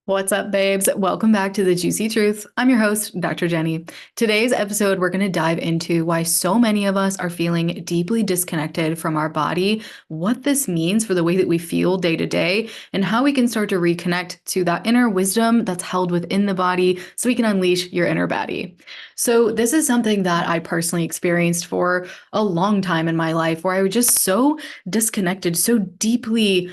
What's up, babes? Welcome back to The Juicy Truth. I'm your host, Dr. Jenny. Today's episode, we're going to dive into why so many of us are feeling deeply disconnected from our body, what this means for the way that we feel day to day, and how we can start to reconnect to that inner wisdom that's held within the body so we can unleash your inner baddie. So, this is something that I personally experienced for a long time in my life where I was just so disconnected, so deeply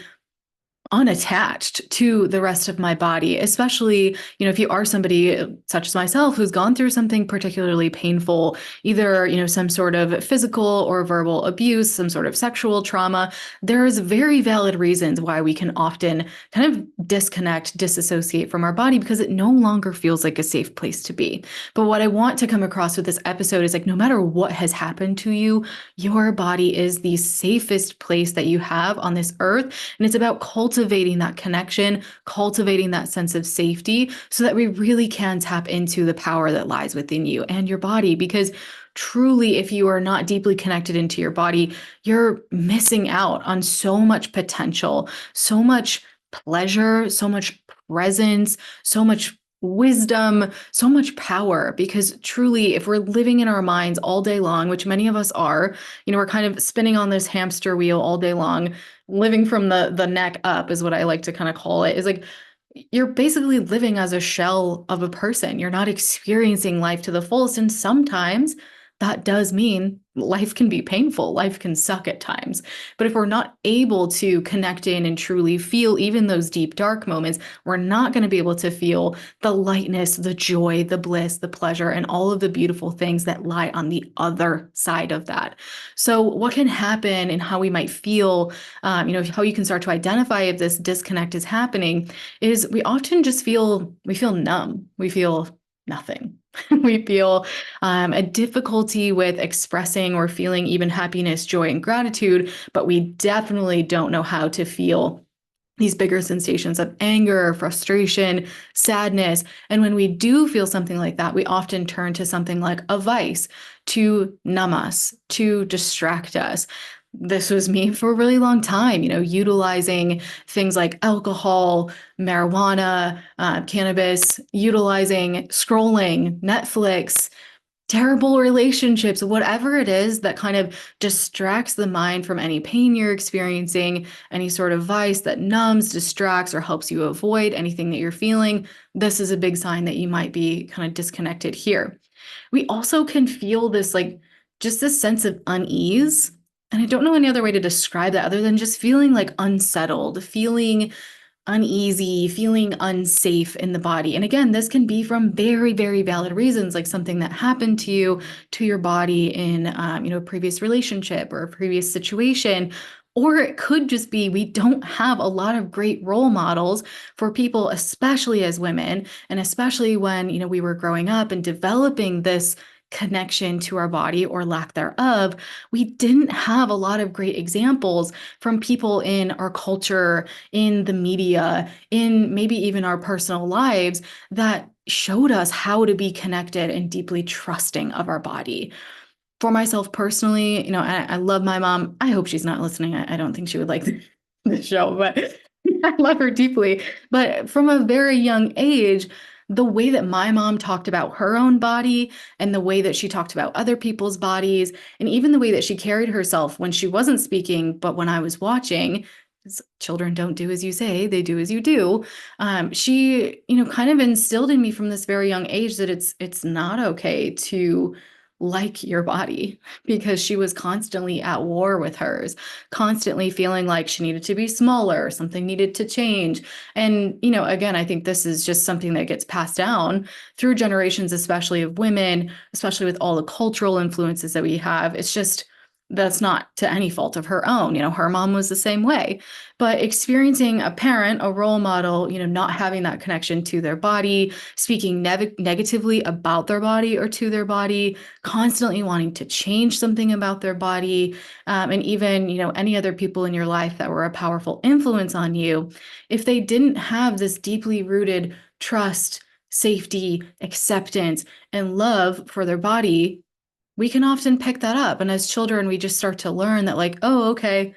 unattached to the rest of my body, especially, if you are somebody such as myself who's gone through something particularly painful, either, some sort of physical or verbal abuse, some sort of sexual trauma. There's very valid reasons why we can often kind of disconnect, disassociate from our body because it no longer feels like a safe place to be. But what I want to come across with this episode is like, no matter what has happened to you, your body is the safest place that you have on this earth. And it's about cultivating that connection, cultivating that sense of safety so that we really can tap into the power that lies within you and your body. Because truly, if you are not deeply connected into your body, you're missing out on so much potential, so much pleasure, so much presence, so much wisdom, so much power. Because truly, if we're living in our minds all day long, which many of us are, we're kind of spinning on this hamster wheel all day long, living from the neck up is what I like to kind of call it, is like you're basically living as a shell of a person. You're not experiencing life to the fullest. And sometimes that does mean life can be painful. Life can suck at times. But if we're not able to connect in and truly feel even those deep, dark moments, we're not going to be able to feel the lightness, the joy, the bliss, the pleasure, and all of the beautiful things that lie on the other side of that. So, what can happen and how we might feel, how you can start to identify if this disconnect is happening is we often just we feel numb. We feel nothing. We feel a difficulty with expressing or feeling even happiness, joy, and gratitude, but we definitely don't know how to feel these bigger sensations of anger, frustration, sadness. And when we do feel something like that, we often turn to something like a vice to numb us, to distract us. This was me for a really long time, utilizing things like alcohol, marijuana, cannabis, utilizing scrolling, Netflix, terrible relationships, whatever it is that kind of distracts the mind from any pain you're experiencing, any sort of vice that numbs, distracts, or helps you avoid anything that you're feeling. This is a big sign that you might be kind of disconnected here. We also can feel this, like, just this sense of unease. And I don't know any other way to describe that other than just feeling like unsettled, feeling uneasy, feeling unsafe in the body. And again, this can be from very, very valid reasons, like something that happened to you, to your body in, a previous relationship or a previous situation. Or it could just be we don't have a lot of great role models for people, especially as women, and especially when, we were growing up and developing this connection to our body or lack thereof. We didn't have a lot of great examples from people in our culture, in the media, in maybe even our personal lives that showed us how to be connected and deeply trusting of our body. For myself personally, I love my mom. I hope she's not listening. I don't think she would like the show, but I love her deeply. But from a very young age, the way that my mom talked about her own body and the way that she talked about other people's bodies, and even the way that she carried herself when she wasn't speaking, but when I was watching, 'cause children don't do as you say, they do as you do. She, kind of instilled in me from this very young age that it's not okay to like your body, because she was constantly at war with hers, constantly feeling like she needed to be smaller, something needed to change. And, again, I think this is just something that gets passed down through generations, especially of women, especially with all the cultural influences that we have. It's just that's not to any fault of her own. Her mom was the same way. But experiencing a parent, a role model, not having that connection to their body, speaking negatively about their body or to their body, constantly wanting to change something about their body, and even, any other people in your life that were a powerful influence on you, if they didn't have this deeply rooted trust, safety, acceptance, and love for their body, we can often pick that up. And as children, we just start to learn that, like, oh, okay,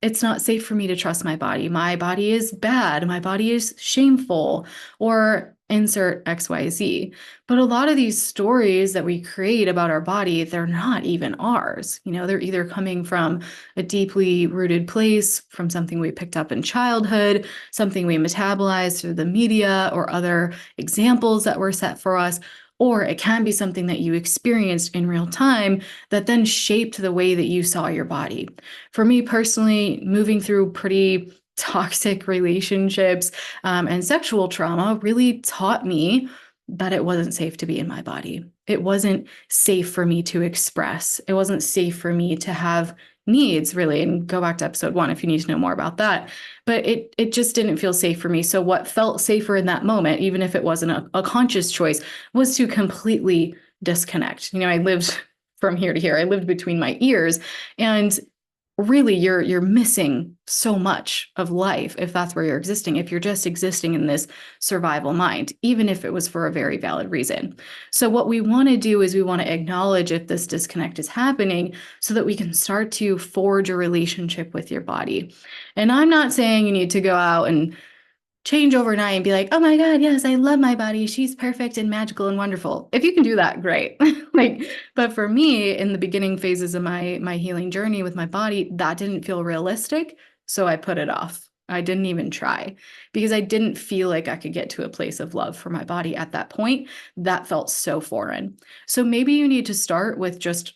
it's not safe for me to trust my body. My body is bad. My body is shameful, or insert XYZ. But a lot of these stories that we create about our body, they're not even ours. They're either coming from a deeply rooted place, from something we picked up in childhood, something we metabolized through the media or other examples that were set for us. Or it can be something that you experienced in real time that then shaped the way that you saw your body. For me personally, moving through pretty toxic relationships and sexual trauma really taught me that it wasn't safe to be in my body. It wasn't safe for me to express. It wasn't safe for me to have needs, really. And go back to episode 1 if you need to know more about that. But it just didn't feel safe for me. So what felt safer in that moment, even if it wasn't a conscious choice, was to completely disconnect. I lived from here to here. I lived between my ears. And really you're missing so much of life if that's where you're existing, if you're just existing in this survival mind, even if it was for a very valid reason. So what we want to do is we want to acknowledge if this disconnect is happening so that we can start to forge a relationship with your body. And I'm not saying you need to go out and change overnight and be like, oh my God, yes, I love my body. She's perfect and magical and wonderful. If you can do that, great. But for me, in the beginning phases of my healing journey with my body, that didn't feel realistic. So I put it off. I didn't even try because I didn't feel like I could get to a place of love for my body at that point. That felt so foreign. So maybe you need to start with just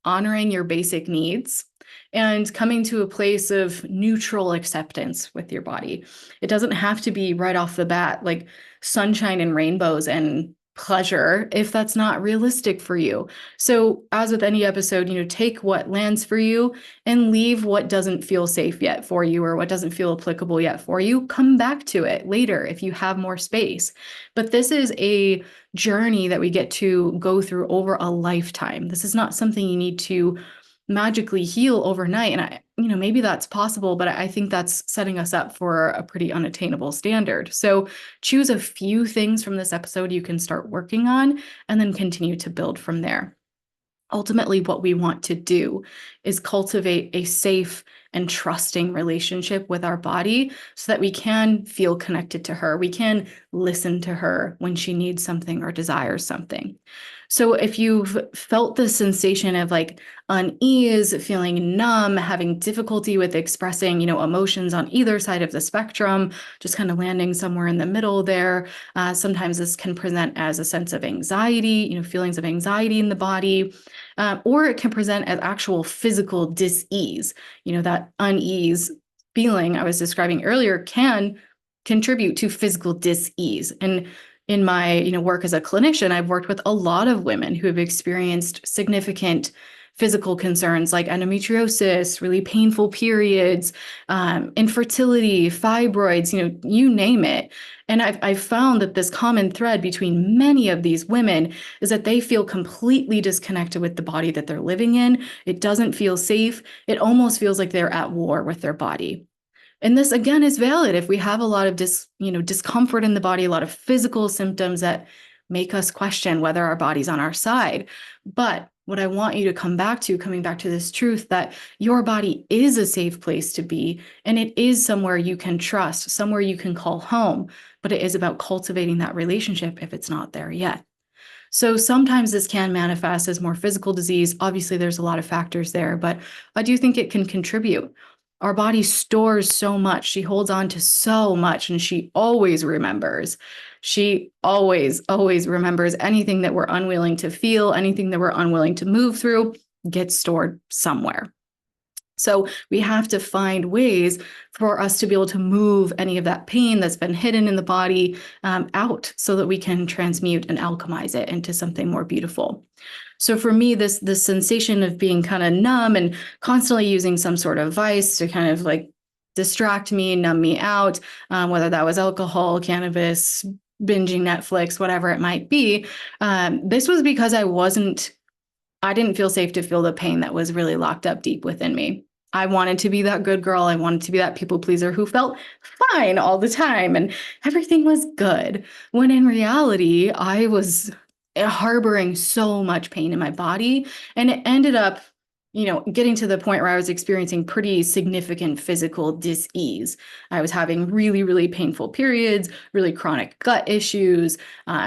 honoring your basic needs and coming to a place of neutral acceptance with your body. It doesn't have to be right off the bat like sunshine and rainbows and pleasure if that's not realistic for you. So, as with any episode, take what lands for you and leave what doesn't feel safe yet for you or what doesn't feel applicable yet for you. Come back to it later if you have more space. But this is a journey that we get to go through over a lifetime. This is not something you need to magically heal overnight. And maybe that's possible, but I think that's setting us up for a pretty unattainable standard. So choose a few things from this episode you can start working on and then continue to build from there. Ultimately, what we want to do is cultivate a safe and trusting relationship with our body so that we can feel connected to her. We can listen to her when she needs something or desires something. So if you've felt the sensation of like unease, feeling numb, having difficulty with expressing, emotions on either side of the spectrum, just kind of landing somewhere in the middle there. Sometimes this can present as a sense of anxiety, feelings of anxiety in the body. Or it can present as actual physical dis-ease. That unease feeling I was describing earlier can contribute to physical dis-ease. And in my work as a clinician, I've worked with a lot of women who have experienced significant physical concerns like endometriosis, really painful periods, infertility, fibroids, you name it. And I've found that this common thread between many of these women is that they feel completely disconnected with the body that they're living in. It doesn't feel safe. It almost feels like they're at war with their body. And this again is valid if we have a lot of discomfort in the body, a lot of physical symptoms that make us question whether our body's on our side. But what I want you to coming back to this truth that your body is a safe place to be, and it is somewhere you can trust, somewhere you can call home, but it is about cultivating that relationship if it's not there yet. So sometimes this can manifest as more physical disease. Obviously, there's a lot of factors there, but I do think it can contribute. Our body stores so much. She holds on to so much, and she always remembers. She always, always remembers anything that we're unwilling to feel, anything that we're unwilling to move through gets stored somewhere. So we have to find ways for us to be able to move any of that pain that's been hidden in the body out so that we can transmute and alchemize it into something more beautiful. So for me, this sensation of being kind of numb and constantly using some sort of vice to kind of like distract me, numb me out, whether that was alcohol, cannabis, binging Netflix, whatever it might be, this was because I didn't feel safe to feel the pain that was really locked up deep within me. I wanted to be that good girl. I wanted to be that people pleaser who felt fine all the time and everything was good. When in reality, I was harboring so much pain in my body, and it ended up getting to the point where I was experiencing pretty significant physical dis-ease. I was having really, really painful periods, really chronic gut issues,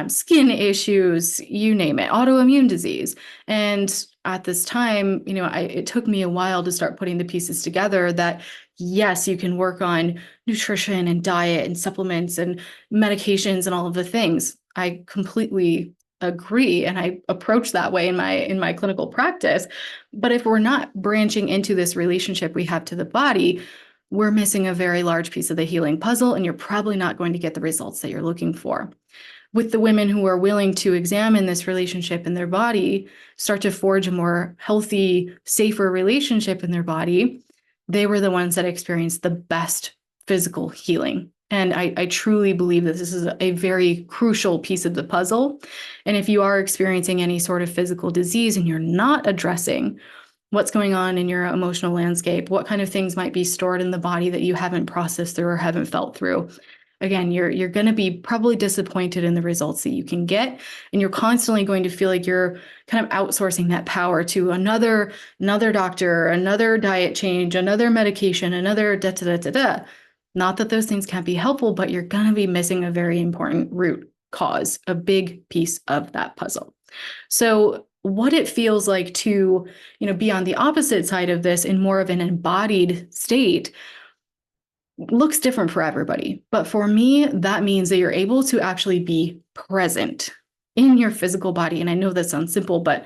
skin issues, you name it, autoimmune disease. And at this time, it took me a while to start putting the pieces together that yes, you can work on nutrition and diet and supplements and medications and all of the things. I completely agree, and I approach that way in my clinical practice. But if we're not branching into this relationship we have to the body, we're missing a very large piece of the healing puzzle, and you're probably not going to get the results that you're looking for. With the women who are willing to examine this relationship in their body, start to forge a more healthy, safer relationship in their body, they were the ones that experienced the best physical healing. And I truly believe that this is a very crucial piece of the puzzle. And if you are experiencing any sort of physical disease and you're not addressing what's going on in your emotional landscape, what kind of things might be stored in the body that you haven't processed through or haven't felt through, again, you're going to be probably disappointed in the results that you can get, and you're constantly going to feel like you're kind of outsourcing that power to another doctor, another diet change, another medication, another da da da da da. Not that those things can't be helpful, but you're going to be missing a very important root cause, a big piece of that puzzle. So what it feels like to, be on the opposite side of this in more of an embodied state looks different for everybody. But for me, that means that you're able to actually be present in your physical body. And I know that sounds simple, but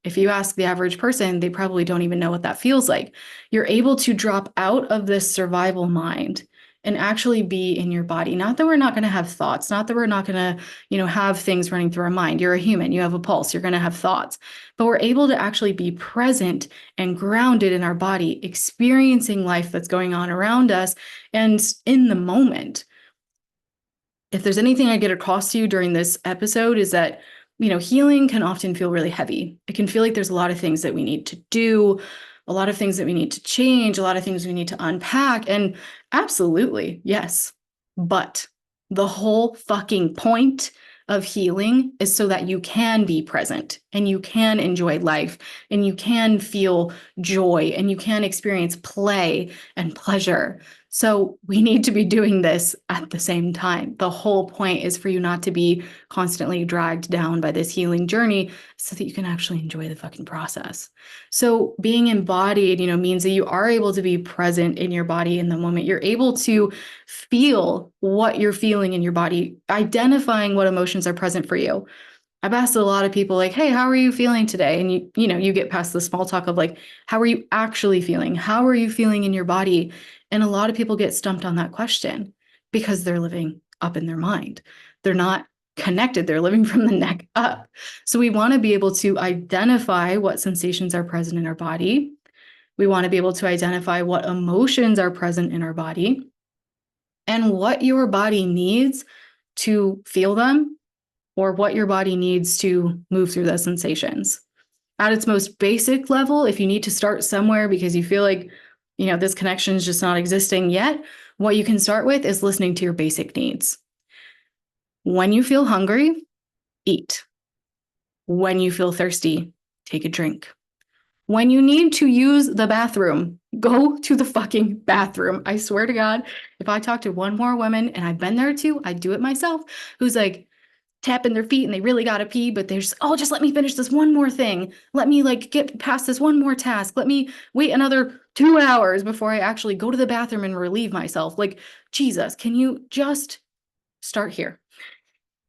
if you ask the average person, they probably don't even know what that feels like. You're able to drop out of this survival mind and actually be in your body. Not that we're not going to have thoughts, not that we're not going to, have things running through our mind. You're a human, you have a pulse, you're going to have thoughts, but we're able to actually be present and grounded in our body, experiencing life that's going on around us and in the moment. If there's anything I get across to you during this episode is that, healing can often feel really heavy. It can feel like there's a lot of things that we need to do, a lot of things that we need to change, a lot of things we need to unpack. And absolutely, yes. But the whole fucking point of healing is so that you can be present and you can enjoy life and you can feel joy and you can experience play and pleasure. So we need to be doing this at the same time. The whole point is for you not to be constantly dragged down by this healing journey so that you can actually enjoy the fucking process. So being embodied, means that you are able to be present in your body in the moment. You're able to feel what you're feeling in your body, identifying what emotions are present for you. I've asked a lot of people like, hey, how are you feeling today? And you get past the small talk of like, how are you actually feeling? How are you feeling in your body? And a lot of people get stumped on that question because they're living up in their mind. They're not connected. They're living from the neck up. So we want to be able to identify what sensations are present in our body. We want to be able to identify what emotions are present in our body and what your body needs to feel them, or what your body needs to move through those sensations. At its most basic level, if you need to start somewhere because you feel like, this connection is just not existing yet, what you can start with is listening to your basic needs. When you feel hungry, eat. When you feel thirsty, take a drink. When you need to use the bathroom, go to the fucking bathroom. I swear to God, if I talk to one more woman, and I've been there too, I do it myself, who's like, tapping their feet and they really got to pee, but they're just, oh, just let me finish this one more thing. Let me get past this one more task. Let me wait another 2 hours before I actually go to the bathroom and relieve myself. Like, Jesus, can you just start here?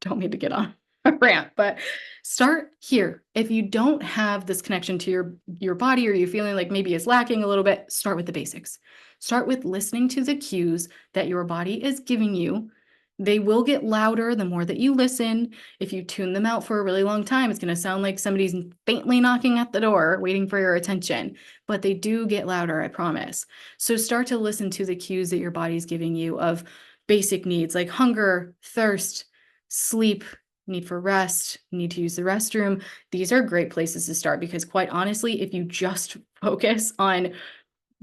Don't mean to get on a rant, but start here. If you don't have this connection to your body, or you're feeling like maybe it's lacking a little bit, start with the basics. Start with listening to the cues that your body is giving you. They will get louder the more that you listen. If you tune them out for a really long time, it's going to sound like somebody's faintly knocking at the door, waiting for your attention. But they do get louder, I promise. So start to listen to the cues that your body's giving you of basic needs like hunger, thirst, sleep, need for rest, need to use the restroom. These are great places to start because, quite honestly, if you just focus on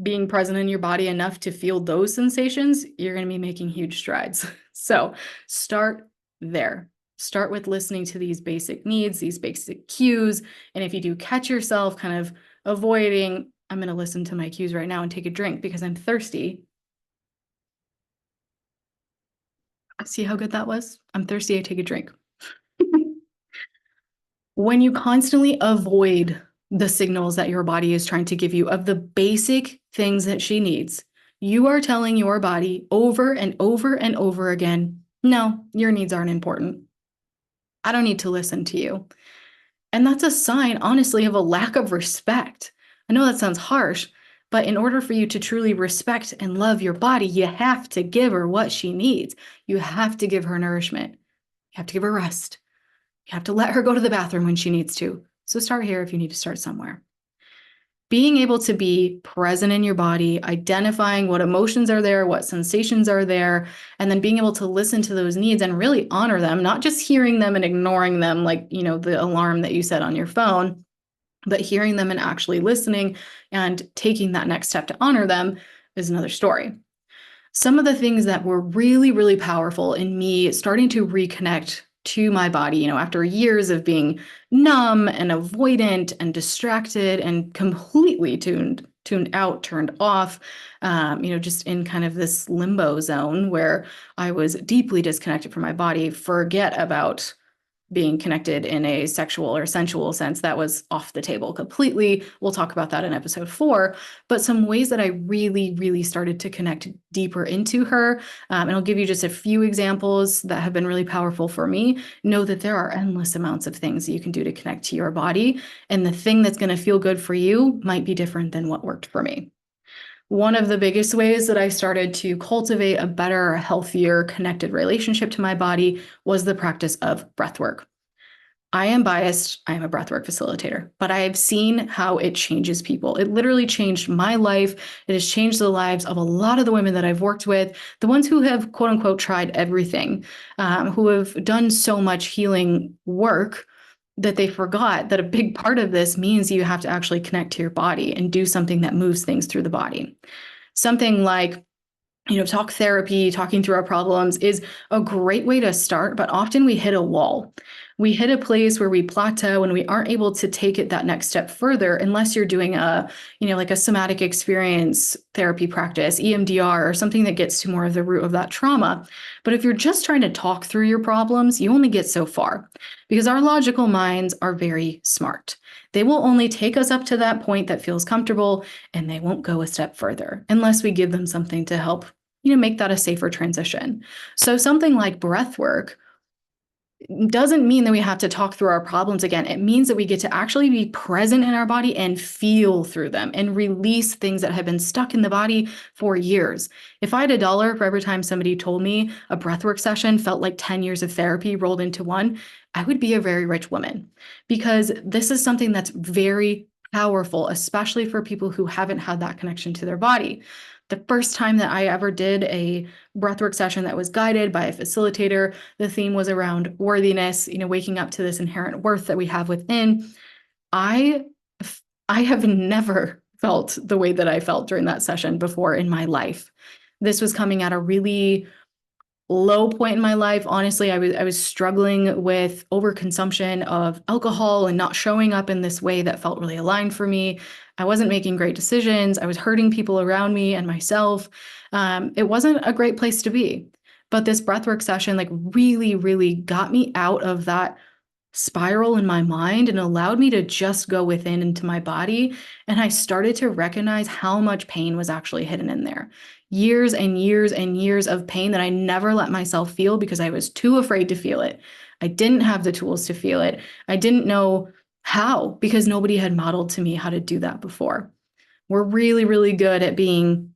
being present in your body enough to feel those sensations, you're going to be making huge strides. So start there. Start with listening to these basic needs, these basic cues. And if you do catch yourself kind of avoiding, I'm going to listen to my cues right now and take a drink because I'm thirsty. See how good that was? I'm thirsty, I take a drink. When you constantly avoid the signals that your body is trying to give you of the basic things that she needs, you are telling your body over and over and over again, no, your needs aren't important. I don't need to listen to you. And that's a sign, honestly, of a lack of respect. I know that sounds harsh, but in order for you to truly respect and love your body, you have to give her what she needs. You have to give her nourishment. You have to give her rest. You have to let her go to the bathroom when she needs to. So start here if you need to start somewhere. Being able to be present in your body, identifying what emotions are there, what sensations are there, and then being able to listen to those needs and really honor them, not just hearing them and ignoring them like, the alarm that you set on your phone, but hearing them and actually listening and taking that next step to honor them is another story. Some of the things that were really, really powerful in me starting to reconnect to my body, after years of being numb and avoidant and distracted and completely tuned out, turned off, just in kind of this limbo zone where I was deeply disconnected from my body, forget about being connected in a sexual or sensual sense. That was off the table completely. We'll talk about that in episode 4, but some ways that I really, really started to connect deeper into her. And I'll give you just a few examples that have been really powerful for me. Know that there are endless amounts of things that you can do to connect to your body. And the thing that's going to feel good for you might be different than what worked for me. One of the biggest ways that I started to cultivate a better, healthier, connected relationship to my body was the practice of breathwork. I am biased. I am a breathwork facilitator, but I have seen how it changes people. It literally changed my life. It has changed the lives of a lot of the women that I've worked with, the ones who have, quote unquote, tried everything, who have done so much healing work that they forgot that a big part of this means you have to actually connect to your body and do something that moves things through the body. Something like talk therapy, talking through our problems is a great way to start, but often we hit a wall. We hit a place where we plateau and we aren't able to take it that next step further unless you're doing like a somatic experience therapy practice, EMDR, or something that gets to more of the root of that trauma. But if you're just trying to talk through your problems, you only get so far because our logical minds are very smart. They will only take us up to that point that feels comfortable and they won't go a step further unless we give them something to help make that a safer transition. So something like breath work doesn't mean that we have to talk through our problems again. It means that we get to actually be present in our body and feel through them and release things that have been stuck in the body for years. If I had $1 for every time somebody told me a breathwork session felt like 10 years of therapy rolled into one, I would be a very rich woman because this is something that's very powerful, especially for people who haven't had that connection to their body. The first time that I ever did a breathwork session that was guided by a facilitator, the theme was around worthiness, waking up to this inherent worth that we have within. I have never felt the way that I felt during that session before in my life. This was coming at a really low point in my life. Honestly, I was struggling with overconsumption of alcohol and not showing up in this way that felt really aligned for me. I wasn't making great decisions. I was hurting people around me and myself. It wasn't a great place to be. But this breathwork session really, really got me out of that spiral in my mind and allowed me to just go within into my body. And I started to recognize how much pain was actually hidden in there. Years and years and years of pain that I never let myself feel because I was too afraid to feel it. I didn't have the tools to feel it. I didn't know how because nobody had modeled to me how to do that before. We're really, really good at being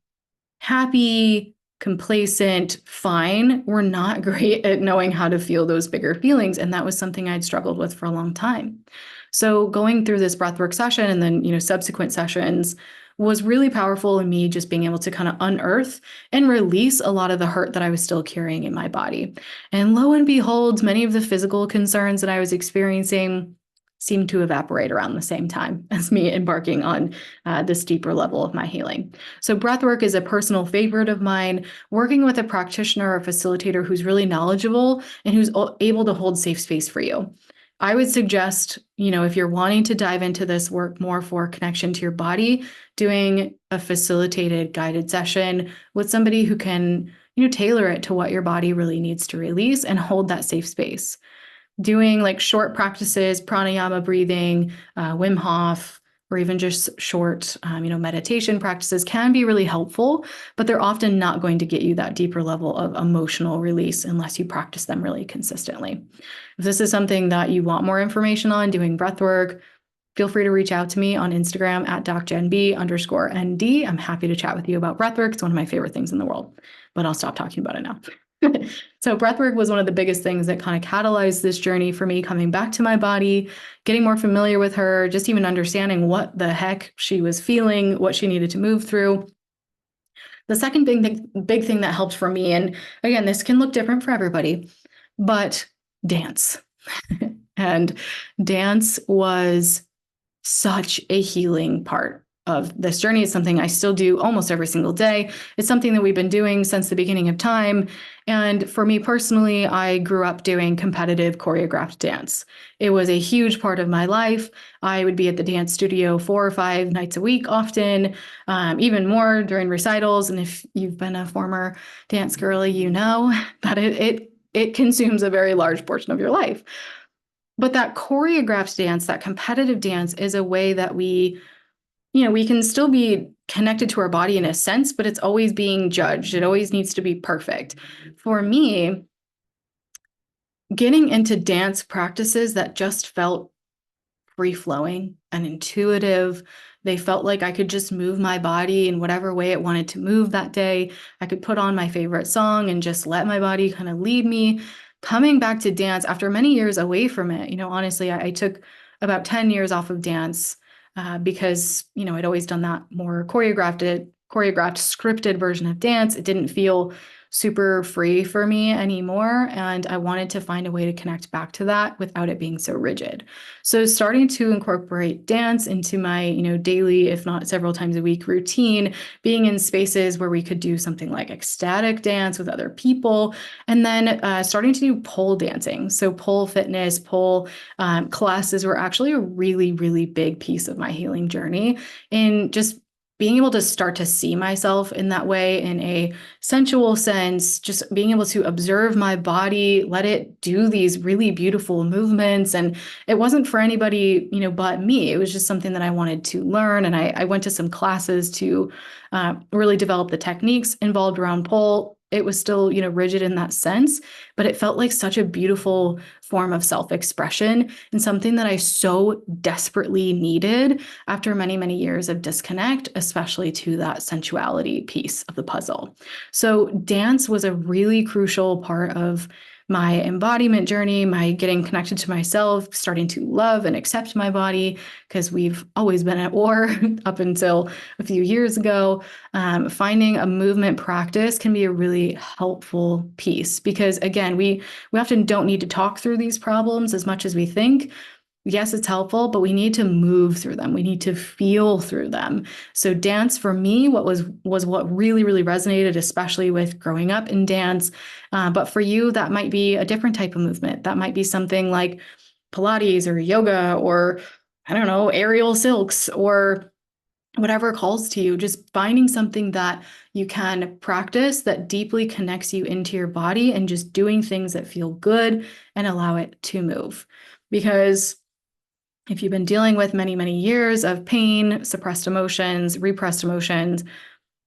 happy, complacent, fine. We're not great at knowing how to feel those bigger feelings. And that was something I'd struggled with for a long time. So going through this breathwork session and then, subsequent sessions was really powerful in me just being able to kind of unearth and release a lot of the hurt that I was still carrying in my body. And lo and behold, many of the physical concerns that I was experiencing seemed to evaporate around the same time as me embarking on this deeper level of my healing. So breathwork is a personal favorite of mine. Working with a practitioner or facilitator who's really knowledgeable and who's able to hold safe space for you. I would suggest, if you're wanting to dive into this work more for connection to your body, doing a facilitated guided session with somebody who can, tailor it to what your body really needs to release and hold that safe space. Doing like short practices, pranayama breathing, Wim Hof, or even just short, meditation practices can be really helpful, but they're often not going to get you that deeper level of emotional release unless you practice them really consistently. If this is something that you want more information on, doing breathwork, feel free to reach out to me on Instagram at docjenb_ND. I'm happy to chat with you about breathwork. It's one of my favorite things in the world, but I'll stop talking about it now. So breathwork was one of the biggest things that kind of catalyzed this journey for me, coming back to my body, getting more familiar with her, just even understanding what the heck she was feeling, what she needed to move through. The second big thing that helped for me, and again, this can look different for everybody, but dance. And dance was such a healing part of this journey. It's something I still do almost every single day. It's something that we've been doing since the beginning of time. And for me personally, I grew up doing competitive choreographed dance. It was a huge part of my life. I would be at the dance studio 4 or 5 nights a week, often, even more during recitals. And if you've been a former dance girly, you know that it consumes a very large portion of your life. But that choreographed dance, that competitive dance, is a way that we can still be connected to our body in a sense, but it's always being judged. It always needs to be perfect. For me, getting into dance practices that just felt free-flowing and intuitive. They felt like I could just move my body in whatever way it wanted to move that day. I could put on my favorite song and just let my body kind of lead me. Coming back to dance after many years away from it, honestly, I took about 10 years off of dance because, I'd always done that more choreographed, scripted version of dance. It didn't feel super free for me anymore. And I wanted to find a way to connect back to that without it being so rigid. So starting to incorporate dance into my, daily, if not several times a week routine, being in spaces where we could do something like ecstatic dance with other people, and then starting to do pole dancing. So pole fitness, pole classes were actually a really, really big piece of my healing journey in just being able to start to see myself in that way, in a sensual sense, just being able to observe my body, let it do these really beautiful movements. And it wasn't for anybody, but me. It was just something that I wanted to learn. And I went to some classes to really develop the techniques involved around pole. It was still, rigid in that sense, but it felt like such a beautiful form of self-expression and something that I so desperately needed after many, many years of disconnect, especially to that sensuality piece of the puzzle. So dance was a really crucial part of my embodiment journey, my getting connected to myself, starting to love and accept my body, because we've always been at war up until a few years ago. Finding a movement practice can be a really helpful piece because, again, we often don't need to talk through these problems as much as we think. Yes, it's helpful, but we need to move through them. We need to feel through them. So dance for me, was what really, really resonated, especially with growing up in dance. But for you, that might be a different type of movement. That might be something like Pilates or yoga or, I don't know, aerial silks or whatever calls to you. Just finding something that you can practice that deeply connects you into your body and just doing things that feel good and allow it to move. Because if you've been dealing with many, many years of pain, suppressed emotions, repressed emotions,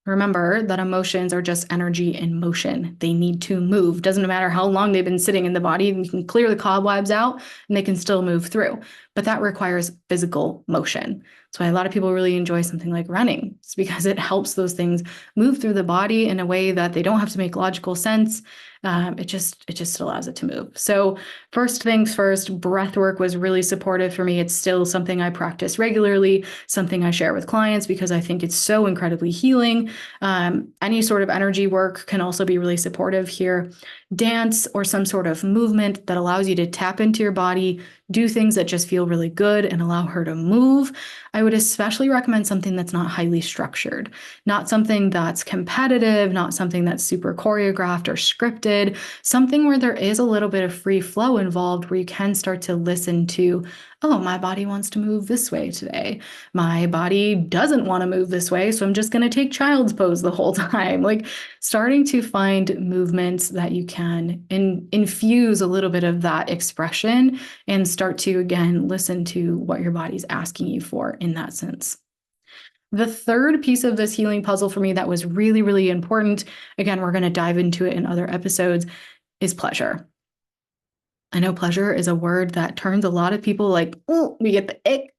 remember that emotions are just energy in motion. They need to move. Doesn't matter how long they've been sitting in the body. You can clear the cobwebs out and they can still move through. But that requires physical motion. That's why a lot of people really enjoy something like running. It's because it helps those things move through the body in a way that they don't have to make logical sense. It just allows it to move. So first things first, breath work was really supportive for me. It's still something I practice regularly, something I share with clients because I think it's so incredibly healing. Any sort of energy work can also be really supportive here. Dance or some sort of movement that allows you to tap into your body, do things that just feel really good and allow her to move. I would especially recommend something that's not highly structured, not something that's competitive, not something that's super choreographed or scripted, something where there is a little bit of free flow involved where you can start to listen to, oh, my body wants to move this way today. My body doesn't want to move this way, so I'm just going to take child's pose the whole time. Like starting to find movements that you can infuse a little bit of that expression and start to, again, listen to what your body's asking you for in that sense. The third piece of this healing puzzle for me that was really, really important, again, we're going to dive into it in other episodes, is pleasure. I know pleasure is a word that turns a lot of people like, oh, we get the ick.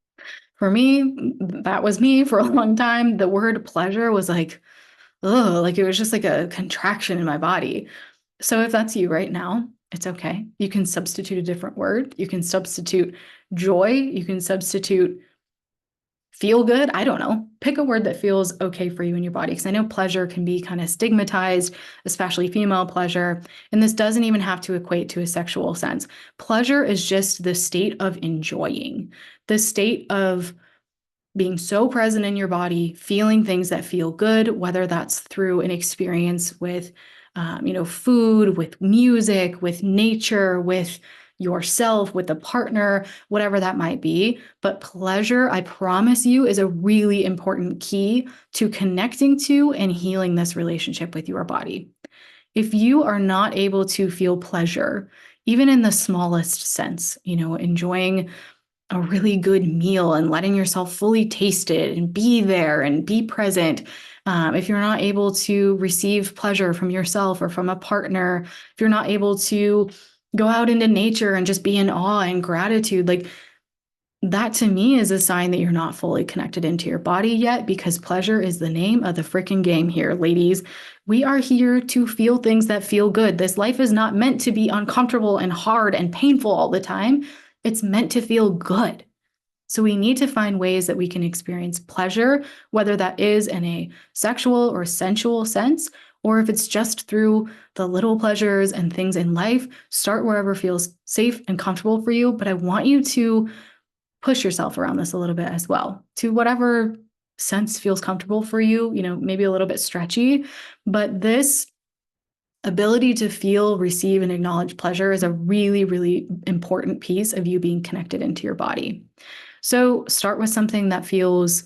For me, that was me for a long time. The word pleasure was like, oh, like it was just like a contraction in my body. So if that's you right now, it's okay. You can substitute a different word. You can substitute joy. You can substitute feel good. I don't know. Pick a word that feels okay for you in your body. Because I know pleasure can be kind of stigmatized, especially female pleasure. And this doesn't even have to equate to a sexual sense. Pleasure is just the state of enjoying, the state of being so present in your body, feeling things that feel good, whether that's through an experience with, food, with music, with nature, with yourself, with a partner, whatever that might be. But pleasure, I promise you, is a really important key to connecting to and healing this relationship with your body. If you are not able to feel pleasure, even in the smallest sense, enjoying a really good meal and letting yourself fully taste it and be there and be present. If you're not able to receive pleasure from yourself or from a partner, if you're not able to go out into nature and just be in awe and gratitude, like that to me is a sign that you're not fully connected into your body yet, because pleasure is the name of the freaking game here, ladies. We are here to feel things that feel good. This life is not meant to be uncomfortable and hard and painful all the time. It's meant to feel good. So we need to find ways that we can experience pleasure, whether that is in a sexual or sensual sense, or if it's just through the little pleasures and things in life. Start wherever feels safe and comfortable for you. But I want you to push yourself around this a little bit as well, to whatever sense feels comfortable for you, maybe a little bit stretchy. But this ability to feel, receive, and acknowledge pleasure is a really, really important piece of you being connected into your body. So start with something that feels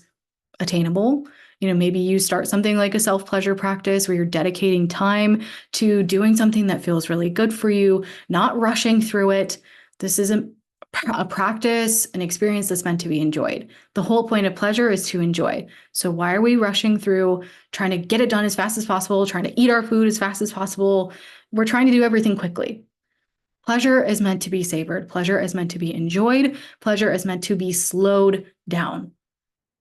attainable. Maybe you start something like a self-pleasure practice where you're dedicating time to doing something that feels really good for you, not rushing through it. This isn't a practice, an experience that's meant to be enjoyed. The whole point of pleasure is to enjoy. So why are we rushing through, trying to get it done as fast as possible, trying to eat our food as fast as possible? We're trying to do everything quickly. Pleasure is meant to be savored. Pleasure is meant to be enjoyed. Pleasure is meant to be slowed down.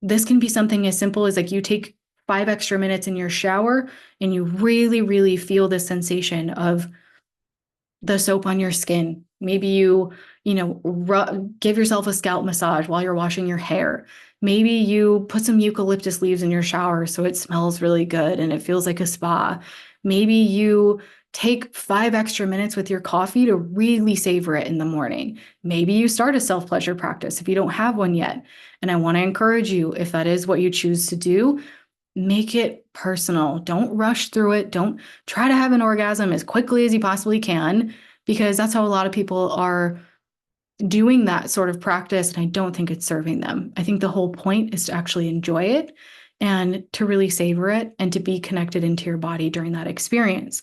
This can be something as simple as like you take 5 extra minutes in your shower and you really, really feel the sensation of the soap on your skin. Maybe you give yourself a scalp massage while you're washing your hair. Maybe you put some eucalyptus leaves in your shower so it smells really good and it feels like a spa. Maybe you take 5 extra minutes with your coffee to really savor it in the morning. Maybe you start a self-pleasure practice if you don't have one yet. And I want to encourage you, if that is what you choose to do, make it personal. Don't rush through it. Don't try to have an orgasm as quickly as you possibly can, because that's how a lot of people are doing that sort of practice. And I don't think it's serving them. I think the whole point is to actually enjoy it and to really savor it and to be connected into your body during that experience.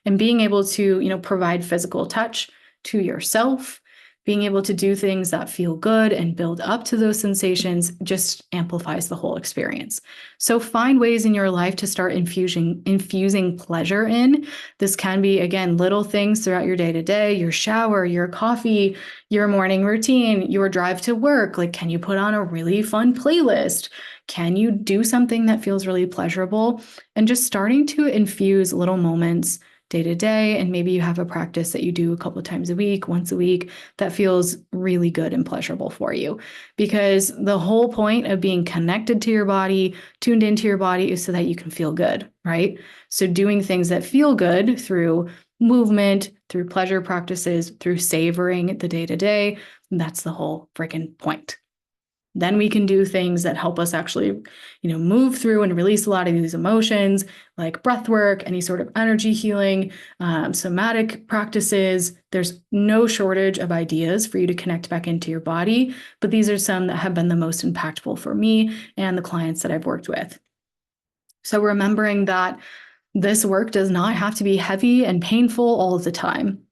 And being able to, provide physical touch to yourself, being able to do things that feel good and build up to those sensations just amplifies the whole experience. So find ways in your life to start infusing pleasure in. This can be, again, little things throughout your day-to-day, your shower, your coffee, your morning routine, your drive to work. Like, can you put on a really fun playlist? Can you do something that feels really pleasurable? And just starting to infuse little moments day to day. And maybe you have a practice that you do a couple of times a week, once a week, that feels really good and pleasurable for you. Because the whole point of being connected to your body, tuned into your body, is so that you can feel good, right? So doing things that feel good through movement, through pleasure practices, through savoring the day to day. That's the whole freaking point. Then we can do things that help us actually, move through and release a lot of these emotions, like breath work, any sort of energy healing, somatic practices. There's no shortage of ideas for you to connect back into your body, but these are some that have been the most impactful for me and the clients that I've worked with. So remembering that this work does not have to be heavy and painful all of the time.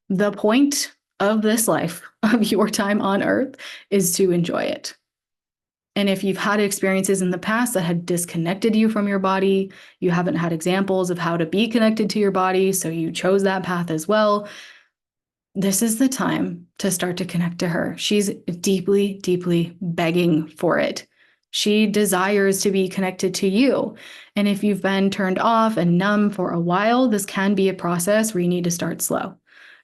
The point of this life, of your time on earth, is to enjoy it. And if you've had experiences in the past that had disconnected you from your body, you haven't had examples of how to be connected to your body, so you chose that path as well, this is the time to start to connect to her. She's deeply, deeply begging for it. She desires to be connected to you. And if you've been turned off and numb for a while, this can be a process where you need to start slow.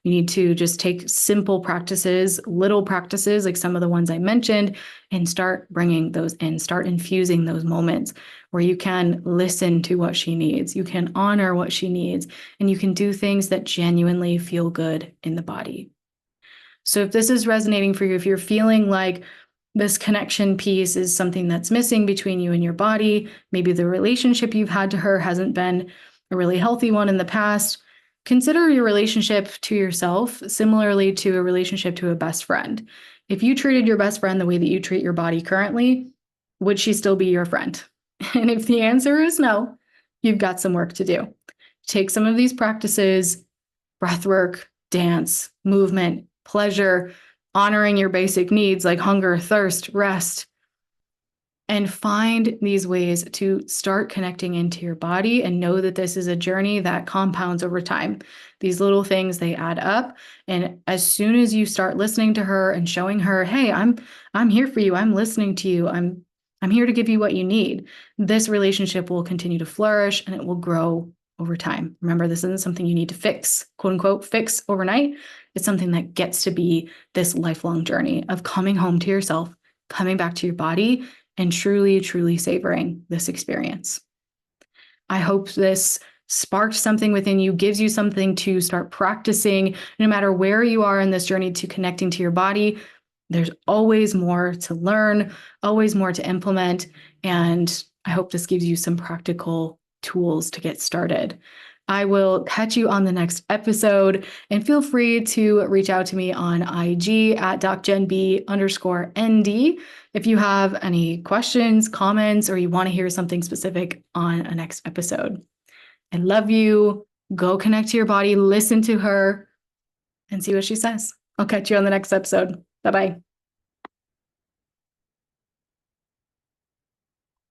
You need to just take simple practices, little practices like some of the ones I mentioned, and start bringing those in, start infusing those moments where you can listen to what she needs, you can honor what she needs, and you can do things that genuinely feel good in the body. So if this is resonating for you, if you're feeling like this connection piece is something that's missing between you and your body, maybe the relationship you've had to her hasn't been a really healthy one in the past, consider your relationship to yourself similarly to a relationship to a best friend. If you treated your best friend the way that you treat your body currently, would she still be your friend? And if the answer is no, you've got some work to do. Take some of these practices, breath work, dance, movement, pleasure, honoring your basic needs like hunger, thirst, rest, and find these ways to start connecting into your body and know that this is a journey that compounds over time. These little things, they add up. And as soon as you start listening to her and showing her, hey, I'm here for you. I'm listening to you. I'm here to give you what you need. This relationship will continue to flourish and it will grow over time. Remember, this isn't something you need to fix, quote unquote, fix overnight. It's something that gets to be this lifelong journey of coming home to yourself, coming back to your body, and truly, truly savoring this experience. I hope this sparked something within you, gives you something to start practicing, no matter where you are in this journey to connecting to your body. There's always more to learn, always more to implement. And I hope this gives you some practical tools to get started. I will catch you on the next episode, and feel free to reach out to me on IG at docjenb_ND if you have any questions, comments, or you want to hear something specific on a next episode. I love you. Go connect to your body, listen to her, and see what she says. I'll catch you on the next episode. Bye-bye.